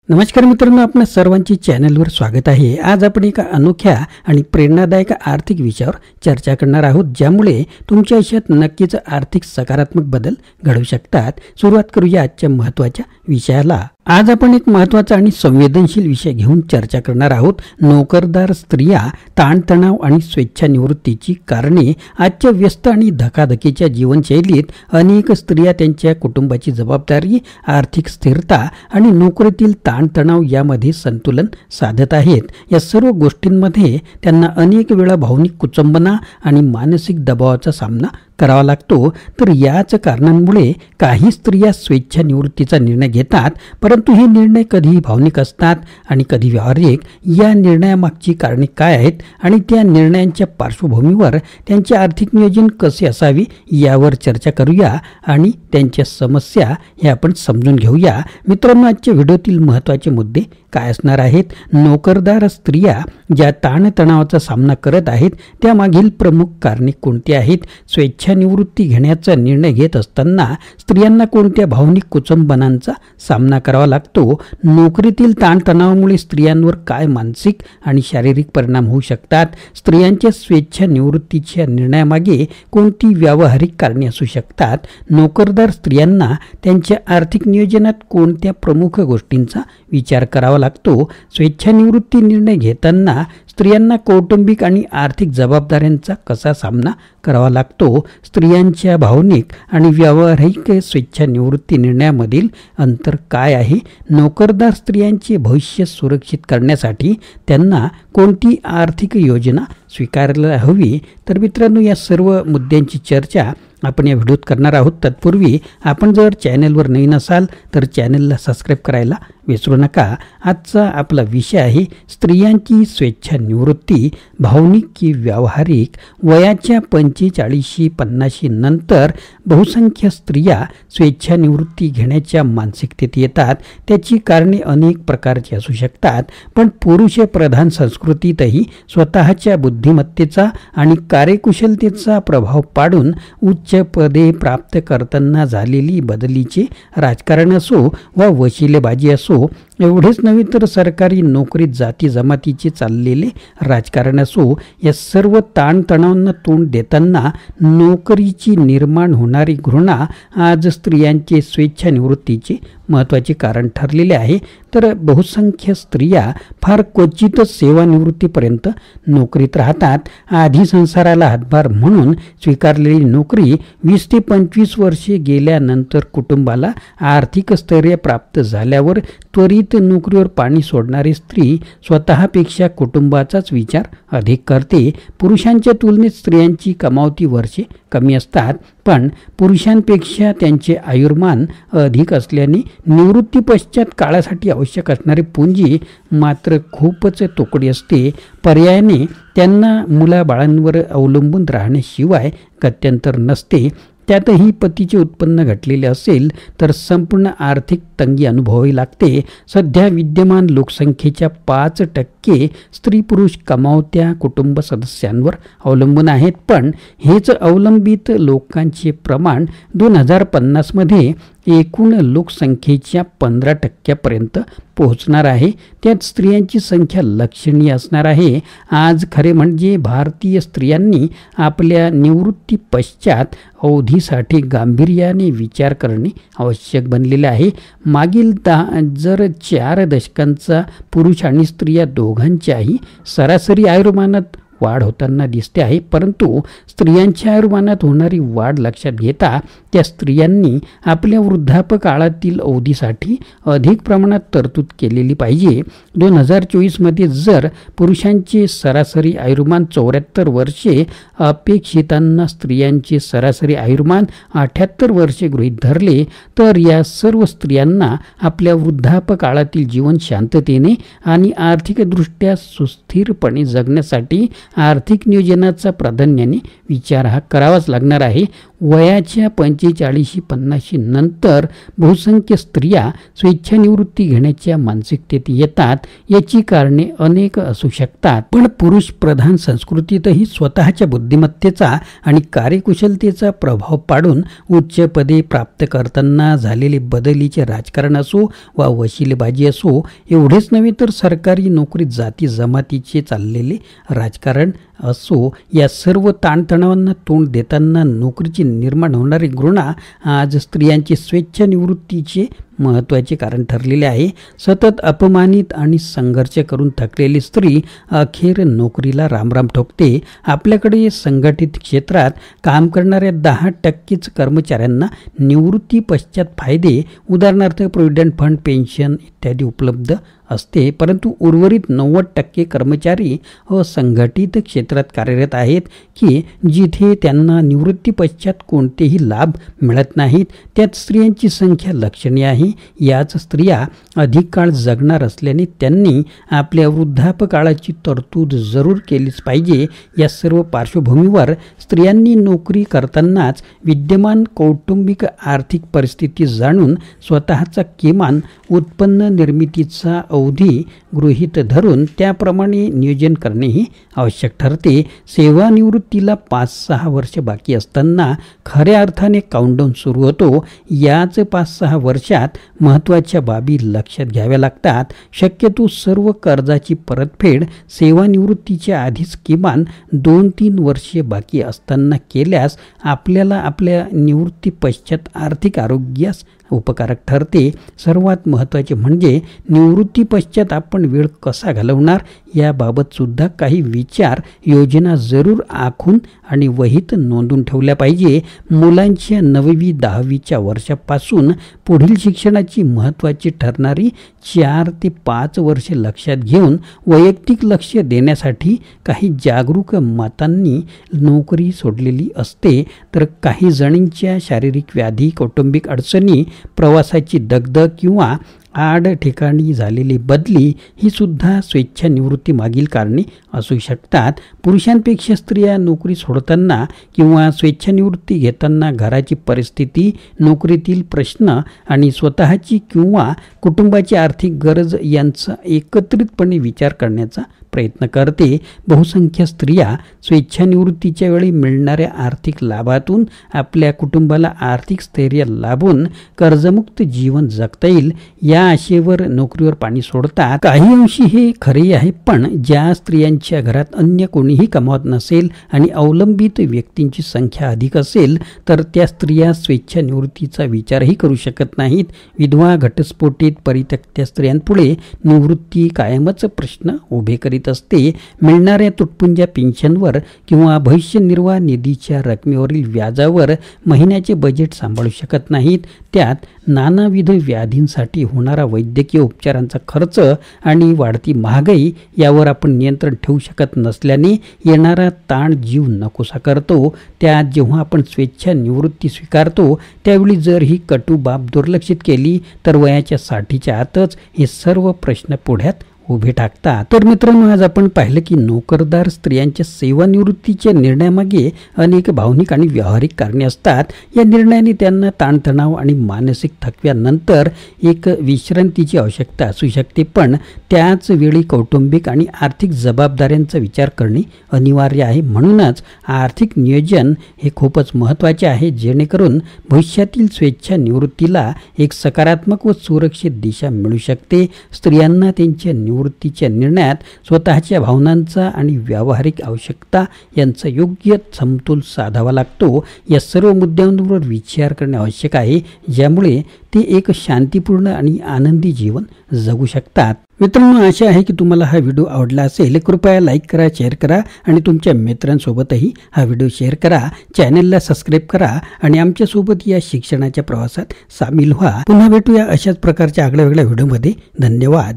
नमस्कार मित्रांनो, आपल्या सर्वांची चॅनलवर स्वागत आहे। आज आपण एका अनोख्या आणि प्रेरणादायक आर्थिक विषयावर चर्चा करणार आहोत, ज्यामुळे तुमच्या आयुष्यात नक्कीच आर्थिक सकारात्मक बदल घडू शकतात। सुरुवात करूया आजच्या महत्त्वाच्या विषयाला। आज आपण एक महत्त्वाचा आणि संवेदनशील विषय घेऊन चर्चा करणार आहोत। नोकरदार स्त्रिया, ताणतणाव आणि स्वेच्छानिवृत्तीची कारणे। आजच्या व्यस्त आणि धकाधकीच्या जीवनशैलीत अनेक स्त्रिया त्यांच्या कुटुंबाची जबाबदारी, आर्थिक स्थिरता आणि नोकरीतील ताणतणाव यामध्ये संतुलन साधत आहेत। या सर्व गोष्टींमध्ये त्यांना अनेक वेळा भावनिक कुचंबना आणि मानसिक दबावाचा सामना करावा लागतो। तर याच कारणांमुळे काही स्त्रिया स्वेच्छानिवृत्तीचा निर्णय घेतात, परंतु हे निर्णय कधी भावनिक असतात आणि कधी व्यावहारिक। या निर्णयामागची कारणे काय आहेत आणि त्या निर्णयांच्या पार्श्वभूमीवर त्यांचे आर्थिक नियोजन कसे असावे यावर चर्चा करूया आणि त्यांच्या समस्या हे आपण समजून घेऊया। मित्रांनो, आजच्या व्हिडिओतील महत्त्वाचे मुद्दे काय असणार आहेत? नोकरदार स्त्रिया ज्या ताणतणावाचा सामना करत आहेत त्यामागील प्रमुख कारणे कोणती आहेत? स्वेच्छानिवृत्ती घेण्याचा निर्णय घेत असताना स्त्रियांना कोणत्या भावनिक कुचंबनांचा सामना करावा लागतो? नोकरीतील ताणतणावामुळे स्त्रियांवर काय मानसिक आणि शारीरिक परिणाम होऊ शकतात? स्त्रियांच्या स्वेच्छानिवृत्तीच्या निर्णयामागे कोणती व्यावहारिक कारणे असू शकतात? नोकरदार स्त्रियांना त्यांच्या आर्थिक नियोजनात कोणत्या प्रमुख गोष्टींचा विचार करावा लागतो? स्वेच्छानिवृत्ती निर्णय घेताना स्त्रियांना कौटुंबिक आणि आर्थिक जबाबदाऱ्यांचा कसा सामना करावा लागतो? स्त्रियांच्या भावनिक आणि व्यावहारिक स्वेच्छानिवृत्ती निर्णयामधील अंतर काय आहे? नोकरदार स्त्रियांचे भविष्य सुरक्षित करण्यासाठी त्यांना कोणती आर्थिक योजना स्वीकारायला हवी? तर मित्रांनो, या सर्व मुद्द्यांची चर्चा आपण या व्हिडिओत करणार आहोत। तत्पूर्वी आपण जर चॅनलवर नवीन असाल तर चॅनलला सबस्क्राईब करायला विसरू नका। आजचा आपला विषय आहे स्त्रियांची स्वेच्छानिवृत्ती, भावनिक की व्यावहारिक? वयाच्या 45-50 नंतर बहुसंख्य स्त्रिया स्वेच्छानिवृत्ती घेण्याच्या मानसिकतेत येतात। त्याची कारणे अनेक प्रकारची असू शकतात, पण पुरुष प्रधान संस्कृतीतही स्वतःच्या बुद्धिमत्तेचा आणि कार्यकुशलतेचा प्रभाव पाडून उच्च पदे प्राप्त करताना झालेली बदलीचे राजकारण असो वा वशिलेबाजी असो, एवढेच नव्हे तर सरकारी नोकरीत जाती जमातीचे चाललेले राजकारण असो, या सर्व ताणतणावांना तोंड देताना नोकरीची निर्माण होणारी घृणा आज स्त्रियांचे स्वेच्छानिवृत्तीचे महत्त्वाचे कारण ठरलेले आहे। तर बहुसंख्य स्त्रिया फार क्वचितच सेवानिवृत्तीपर्यंत नोकरीत राहतात। आधी संसाराला हातभार म्हणून स्वीकारलेली नोकरी 20 ते 25 वर्षे गेल्यानंतर कुटुंबाला आर्थिक स्थैर्य प्राप्त झाल्यावर त्वरित नोकरीवर पाणी सोडणारी स्त्री स्वतःपेक्षा कुटुंबाचाच विचार अधिक करते। पुरुषांच्या तुलनेत स्त्रियांची कमावती वर्षे कमी असतात, पण पुरुषांपेक्षा त्यांचे आयुर्मान अधिक असल्याने निवृत्ती पश्चात काळासाठी आवश्यक असणारी पुंजी मात्र खूपच तोकडी असते। पर्यायाने त्यांना मुलाबाळांवर अवलंबून राहण्याशिवाय गत्यंतर नसते। त्यातही पतीचे उत्पन्न घटलेले असेल तर संपूर्ण आर्थिक तंगी अनुभवावी लागते। सध्या विद्यमान लोकसंख्येच्या 5% स्त्री पुरुष कमावत्या कुटुंब सदस्यांवर अवलंबून आहेत, पण हेच अवलंबित लोकांचे प्रमाण 2050 मध्ये एकूण लोकसंख्येच्या 15% पोहोचणार आहे। त्यात स्त्रियांची संख्या लक्षणीय असणार आहे। आज खरे म्हणजे भारतीय स्त्रियांनी आपल्या निवृत्ती पश्चात अवधीसाठी गांभीर्याने विचार करणे आवश्यक बनलेले आहे। मागील 4 दशकांचा पुरुष आणि स्त्रिया दोघांच्याही सरासरी आयुर्मानात वाढ होताना दिसते आहे, परंतु स्त्रियांच्या आयुर्मानात होणारी वाढ लक्षात घेता त्या स्त्रियांनी आपल्या वृद्धापकाळातील अवधीसाठी अधिक प्रमाणात तरतूद केलेली पाहिजे। 2024 मध्ये जर पुरुषांचे सरासरी आयुर्मान 74 वर्षे अपेक्षितांना स्त्रियांचे सरासरी आयुर्मान 78 वर्षे गृहीत धरले तर या सर्व स्त्रियांना आपल्या वृद्धापकाळातील जीवन शांततेने आणि आर्थिकदृष्ट्या सुस्थिरपणे जगण्यासाठी आर्थिक नियोजनाचा प्राधान्याने विचार हा करावाच लागणार आहे। वयाच्या 45-50 नंतर बहुसंख्य स्त्रिया स्वेच्छानिवृत्ती घेण्याच्या मानसिकतेत येतात. याची कारणे अनेक असू शकतात, पण पुरुष प्रधान संस्कृतीतही स्वतःच्या बुद्धिमत्तेचा आणि कार्यकुशलतेचा प्रभाव पाडून उच्च पदे प्राप्त करताना झालेले बदलीचे राजकारण असो वा वशिलेबाजी असो, एवढेच नव्हे तर सरकारी नोकरी, जाती जमातीचे चाललेले राजकारण असो, या सर्व ताणतणावांना तोंड देताना नोकरीची निर्माण होणारी घृणा आज स्त्रियांची स्वेच्छानिवृत्तीचे महत्त्वाचे कारण ठरलेले आहे. सतत अपमानित आणि संघर्ष करून थकलेली स्त्री अखेर नोकरीला रामराम ठोकते. आपल्याकडे संघटित क्षेत्रात काम करणाऱ्या 10% कर्मचाऱ्यांना निवृत्ती पश्चात फायदे, उदाहरणार्थ प्रोव्हिडंट फंड, पेन्शन इत्यादी उपलब्ध असते, परंतु उर्वरित 90% कर्मचारी असंघटित क्षेत्रात कार्यरत आहेत की जिथे त्यांना निवृत्ती पश्चात कोणतेही लाभ मिळत नाहीत. त्यात स्त्रियांची संख्या लक्षणीय आहे. याच स्त्रिया अधिक काळ जगणार असल्याने त्यांनी आपल्या वृद्धापकाळाची तरतूद जरूर केलीच पाहिजे. या सर्व पार्श्वभूमीवर स्त्रियांनी नोकरी करतानाच विद्यमान कौटुंबिक आर्थिक परिस्थिती जाणून स्वतःचा किमान उत्पन्न निर्मितीचा अवधी गृहीत धरून त्याप्रमाणे नियोजन करणेही आवश्यक ठरते. सेवानिवृत्तीला 5-6 वर्ष बाकी असताना खऱ्या अर्थाने काउंटडाऊन सुरू होतो. याच 5-6 वर्षात महत्त्वाच्या बाबी लक्षात घ्याव्या लागतात. शक्यतो सर्व कर्जाची परतफेड सेवानिवृत्तीच्या आधीच किमान 2-3 वर्षे बाकी असताना केल्यास आपल्याला आपल्या निवृत्ती पश्चात आर्थिक आरोग्यास उपकारक ठरते. सर्वात महत्त्वाचे म्हणजे निवृत्ती पश्चात आपण वेळ कसा घालवणार याबाबत सुद्धा काही विचार, योजना जरूर आखून आणि वहीत नोंदून ठेवल्या पाहिजे. मुलांच्या 9वी-10वीच्या वर्षापासून पुढील शिक्षणाची महत्त्वाची ठरणारी 4 ते 5 वर्षे लक्षात घेऊन वैयक्तिक लक्ष देण्यासाठी काही जागरूक मातांनी नोकरी सोडलेली असते, तर काही जणींच्या शारीरिक व्याधी, कौटुंबिक अडचणी, प्रवासाची दगदग किंवा आड ठिकाणी झालेली बदली ही सुद्धा स्वेच्छानिवृत्ती मागील कारणे असू शकतात. पुरुषांपेक्षा स्त्रिया नोकरी सोडताना किंवा स्वेच्छानिवृत्ती घेताना घराची परिस्थिती, नोकरीतील प्रश्न आणि स्वतःची किंवा कुटुंबाची आर्थिक गरज यांचा एकत्रितपणे विचार करण्याचा प्रयत्न करते. बहुसंख्य स्त्रिया स्वेच्छानिवृत्तीच्या वेळी मिळणाऱ्या आर्थिक लाभातून आपल्या कुटुंबाला आर्थिक स्थैर्य लाभून कर्जमुक्त जीवन जगता येईल या आशेवर नोकरीवर पाणी सोडतात. काही अंशी हे खरे आहे, पण ज्या स्त्रियांच्या घरात अन्य कोणीही कमावत नसेल आणि अवलंबित व्यक्तींची संख्या अधिक असेल तर त्या स्त्रिया स्वेच्छानिवृत्तीचा विचारही करू शकत नाहीत. विधवा, घटस्फोटित, परित्यक्त्या स्त्रियांपुढे निवृत्ती कायमच प्रश्न उभे करीत असते. मिळणाऱ्या तुटपुंज्या पेन्शनवर किंवा भविष्य निर्वाह निधीच्या रकमेवरील व्याजावर महिन्याचे बजेट सांभाळू शकत नाहीत. त्यात नानाविध व्याधींसाठी होणारा वैद्यकीय उपचारांचा खर्च आणि वाढती महागाई यावर आपण नियंत्रण ठेवू शकत नसल्याने येणारा ताण जीव नकोसा करतो. त्यात जेव्हा आपण स्वेच्छानिवृत्ती स्वीकारतो त्यावेळी जर ही कटू बाब दुर्लक्षित केली तर वयाच्या 60च्या आतच हे सर्व प्रश्न पुढ्यात उभे टाकतात. तर मित्रांनो, आज आपण पाहिलं की नोकरदार स्त्रियांच्या सेवानिवृत्तीच्या निर्णयामागे अनेक भावनिक आणि व्यावहारिक कारणे असतात. या निर्णयाने त्यांना ताणतणाव आणि मानसिक थकव्यानंतर एक विश्रांतीची आवश्यकता असू शकते, पण त्याच वेळी कौटुंबिक आणि आर्थिक जबाबदाऱ्यांचा विचार करणे अनिवार्य आहे. म्हणूनच आर्थिक नियोजन हे खूपच महत्त्वाचे आहे, जेणेकरून भविष्यातील स्वेच्छानिवृत्तीला एक सकारात्मक व सुरक्षित दिशा मिळू शकते. स्त्रियांना त्यांच्या निवृत्तीच्या निर्णयात स्वतःच्या भावनांचा आणि व्यावहारिक आवश्यकता यांचा योग्य समतोल साधावा लागतो. या सर्व मुद्द्यांवर विचार करणे आवश्यक आहे, ज्यामुळे ते एक शांतीपूर्ण आणि आनंदी जीवन जगू शकतात. मित्रांनो, आशा आहे की तुम्हाला हा व्हिडिओ आवडला असेल. कृपया लाईक करा, शेअर करा आणि तुमच्या मित्रांसोबतही हा व्हिडिओ शेअर करा. चॅनलला सबस्क्राईब करा आणि आमच्यासोबत या शिक्षणाच्या प्रवासात सामील व्हा. पुन्हा भेटूया अशाच प्रकारच्या आगळ्या वेगळ्या व्हिडिओमध्ये. धन्यवाद.